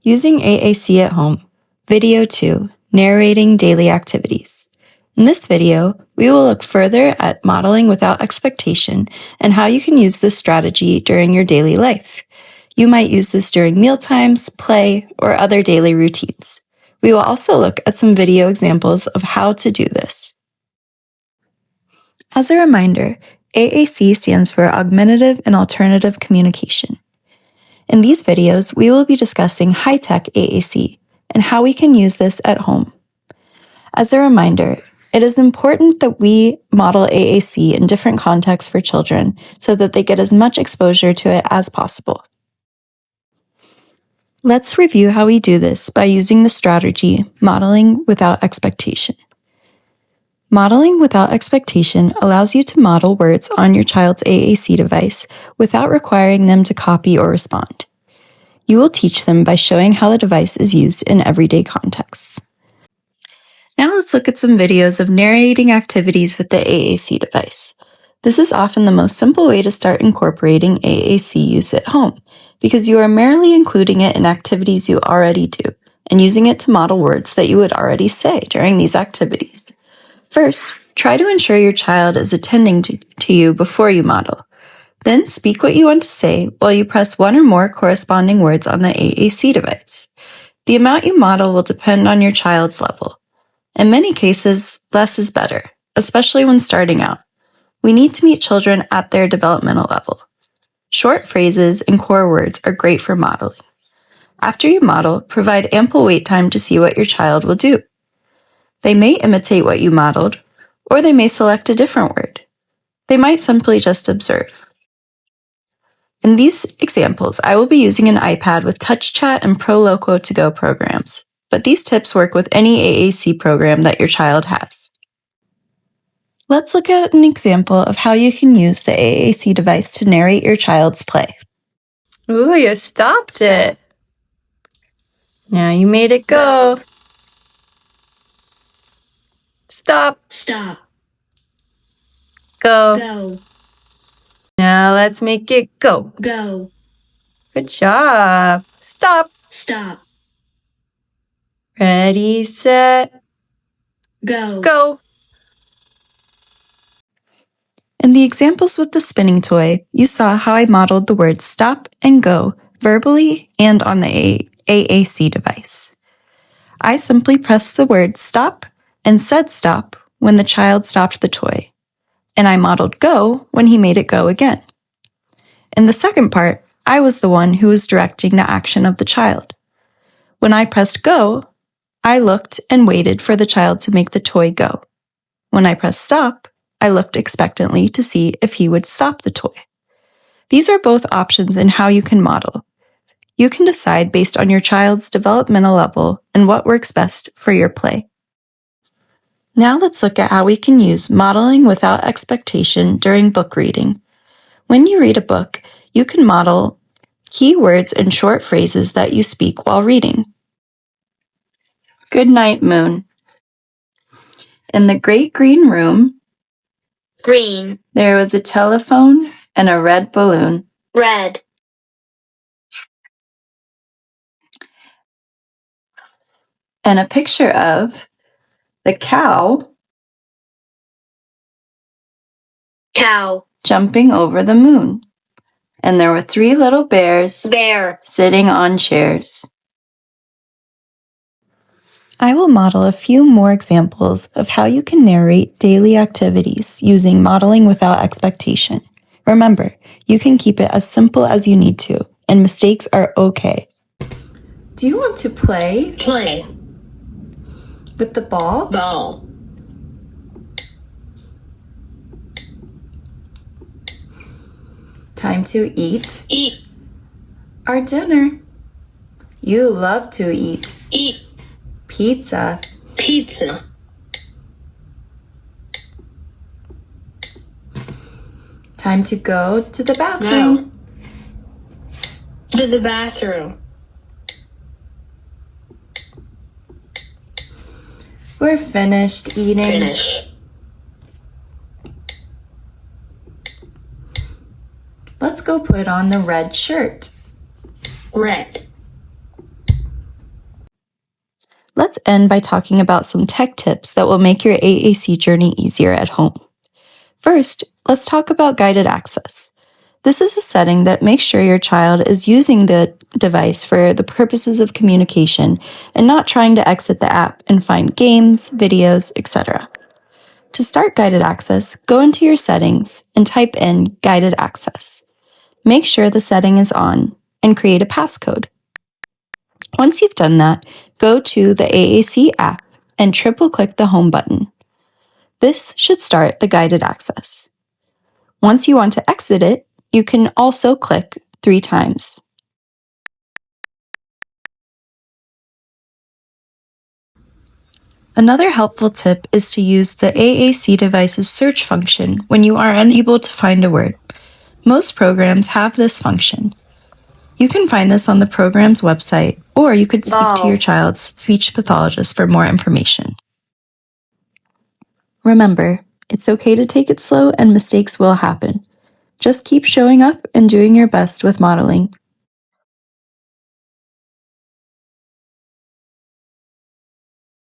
Using AAC at Home, Video 2, Narrating Daily Activities. In this video, we will look further at modeling without expectation and how you can use this strategy during your daily life. You might use this during mealtimes, play, or other daily routines. We will also look at some video examples of how to do this. As a reminder, AAC stands for Augmentative and Alternative Communication. In these videos, we will be discussing high-tech AAC and how we can use this at home. As a reminder, it is important that we model AAC in different contexts for children so that they get as much exposure to it as possible. Let's review how we do this by using the strategy modeling without expectation. Modeling without expectation allows you to model words on your child's AAC device without requiring them to copy or respond. You will teach them by showing how the device is used in everyday contexts. Now let's look at some videos of narrating activities with the AAC device. This is often the most simple way to start incorporating AAC use at home, because you are merely including it in activities you already do and using it to model words that you would already say during these activities. First, try to ensure your child is attending to you before you model. Then speak what you want to say while you press one or more corresponding words on the AAC device. The amount you model will depend on your child's level. In many cases, less is better, especially when starting out. We need to meet children at their developmental level. Short phrases and core words are great for modeling. After you model, provide ample wait time to see what your child will do. They may imitate what you modeled, or they may select a different word. They might simply just observe. In these examples, I will be using an iPad with TouchChat and ProLoco To Go programs, but these tips work with any AAC program that your child has. Let's look at an example of how you can use the AAC device to narrate your child's play. Ooh, you stopped it. Now you made it go. Stop. Stop. Go. Go. Now let's make it go. Go. Good job. Stop. Stop. Ready, set, Go. go. In the examples with the spinning toy, you saw how I modeled the words stop and go verbally and on the AAC device. I simply pressed the word stop and said stop when the child stopped the toy, and I modeled go when he made it go again. In the second part, I was the one who was directing the action of the child. When I pressed go, I looked and waited for the child to make the toy go. When I pressed stop, I looked expectantly to see if he would stop the toy. These are both options in how you can model. You can decide based on your child's developmental level and what works best for your play. Now let's look at how we can use modeling without expectation during book reading. When you read a book, you can model key words and short phrases that you speak while reading. Good night, moon. In the great green room, Green. there was a telephone and a red balloon. Red. And a picture of the cow Cow. jumping over the moon. And there were 3 little bears Bear. sitting on chairs. I will model a few more examples of how you can narrate daily activities using modeling without expectation. Remember, you can keep it as simple as you need to, and mistakes are okay. Do you want to play Play. with the ball? Ball. Time to eat Eat. our dinner. You love to eat Eat. pizza. Pizza. Time to go to the bathroom. To the bathroom. We're finished eating. Finish. Let's go put on the red shirt. Red. Let's end by talking about some tech tips that will make your AAC journey easier at home. First, let's talk about guided access. This is a setting that makes sure your child is using the device for the purposes of communication and not trying to exit the app and find games, videos, etc. To start guided access, go into your settings and type in guided access. Make sure the setting is on and create a passcode. Once you've done that, go to the AAC app and triple-click the home button. This should start the guided access. Once you want to exit it, you can also click 3 times. Another helpful tip is to use the AAC device's search function when you are unable to find a word. Most programs have this function. You can find this on the program's website, or you could speak to your child's speech pathologist for more information. Remember, it's okay to take it slow and mistakes will happen. Just keep showing up and doing your best with modeling.